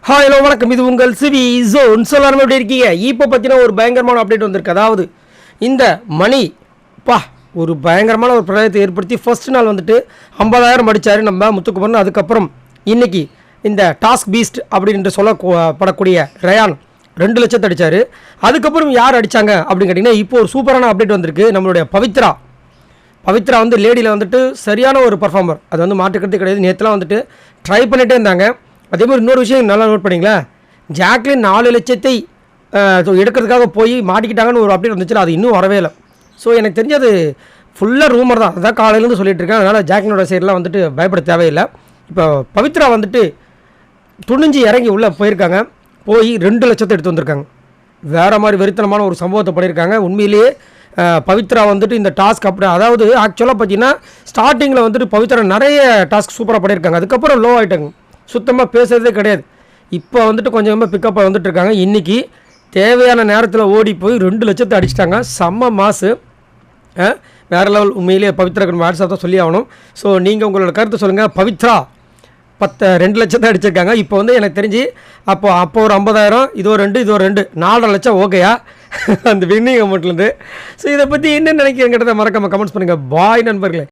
Hello வணக்கம், இது உங்கள் சிவி ஜோன். சொல்லாமல் எப்படி இருக்கீங்க? இப்போ பார்த்தீங்கன்னா ஒரு பயங்கரமான அப்டேட் வந்திருக்கு. அதாவது இந்த மணி ஒரு பயங்கரமான ஒரு பிரளயத்தை ஏற்படுத்தி ஃபர்ஸ்ட் நாள் வந்துட்டு 50,000 அடித்தார் நம்ம முத்துக்குமரன். அதுக்கப்புறம் இன்றைக்கி இந்த டாஸ்க் பீஸ்ட் அப்படின்ட்டு சொல்லப்படக்கூடிய ரயான் 2 லட்சத்தை அடித்தார். அதுக்கப்புறம் யார் அடித்தாங்க அப்படின்னு கேட்டிங்கன்னா இப்போ ஒரு சூப்பரான அப்டேட் வந்திருக்கு. நம்மளுடைய பவித்ரா வந்து லேடியில் வந்துட்டு சரியான ஒரு பர்ஃபார்மர், அது வந்து மாற்றுக்கிறது கிடையாது. நேற்றுலாம் வந்துட்டு ட்ரை பண்ணிகிட்டே இருந்தாங்க. அதே மாதிரி இன்னொரு விஷயம் நல்லா நோட் பண்ணிங்களா, ஜாக்லின் 4 லட்சத்தை எடுக்கிறதுக்காக போய் மாட்டிக்கிட்டாங்கன்னு ஒரு அப்டேட் வந்துச்சு. அது இன்னும் வரவே இல்லை. ஸோ எனக்கு தெரிஞ்சது ஃபுல்லாக ரூமர் தான், அதான் காலையிலேருந்து சொல்லிட்டு இருக்கேன். அதனால் ஜாக்லினோட சைடெலாம் வந்துட்டு பயப்பட தேவையில்லை. இப்போ பவித்ரா வந்துட்டு துணிஞ்சு இறங்கி உள்ளே போயிருக்காங்க. போய் 2 லட்சத்தை எடுத்து வந்திருக்காங்க. வேறு மாதிரி வெறித்தனமான ஒரு சம்பவத்தை பண்ணியிருக்காங்க. உண்மையிலேயே பவித்ரா வந்துட்டு இந்த டாஸ்க் அப்படி, அதாவது ஆக்சுவலாக பார்த்தீங்கன்னா ஸ்டார்டிங்கில் வந்துட்டு பவித்ரா நிறைய டாஸ்க் சூப்பராக பண்ணியிருக்காங்க. அதுக்கப்புறம் லோ ஆகிட்டாங்க, சுத்தமாக பேசுகிறதே கிடையாது. இப்போ வந்துட்டு கொஞ்சமாக பிக்கப்பாக வந்துட்டு இருக்காங்க. இன்றைக்கி தேவையான நேரத்தில் ஓடி போய் 2 லட்சத்தை அடிச்சிட்டாங்க. செம்ம மாசு, வேறு லெவல். உண்மையிலேயே பவித்ராக்கு வாட்ஸ்அப் தான் சொல்லி ஆகணும். ஸோ நீங்கள் உங்களோட கருத்தை சொல்லுங்கள். பவித்ரா 2 லட்சத்தை அடிச்சிருக்காங்க. இப்போ வந்து எனக்கு தெரிஞ்சு அப்போ ஒரு 50,000, இதோ 2 4 லட்சம் ஓகேயா அந்த வின்னிங் அமௌண்ட்லேருந்து. ஸோ இதை பற்றி என்ன நினைக்கிறேங்கிறத மறக்காமல் கமெண்ட்ஸ் பண்ணுங்கள். பாய் நண்பர்களே.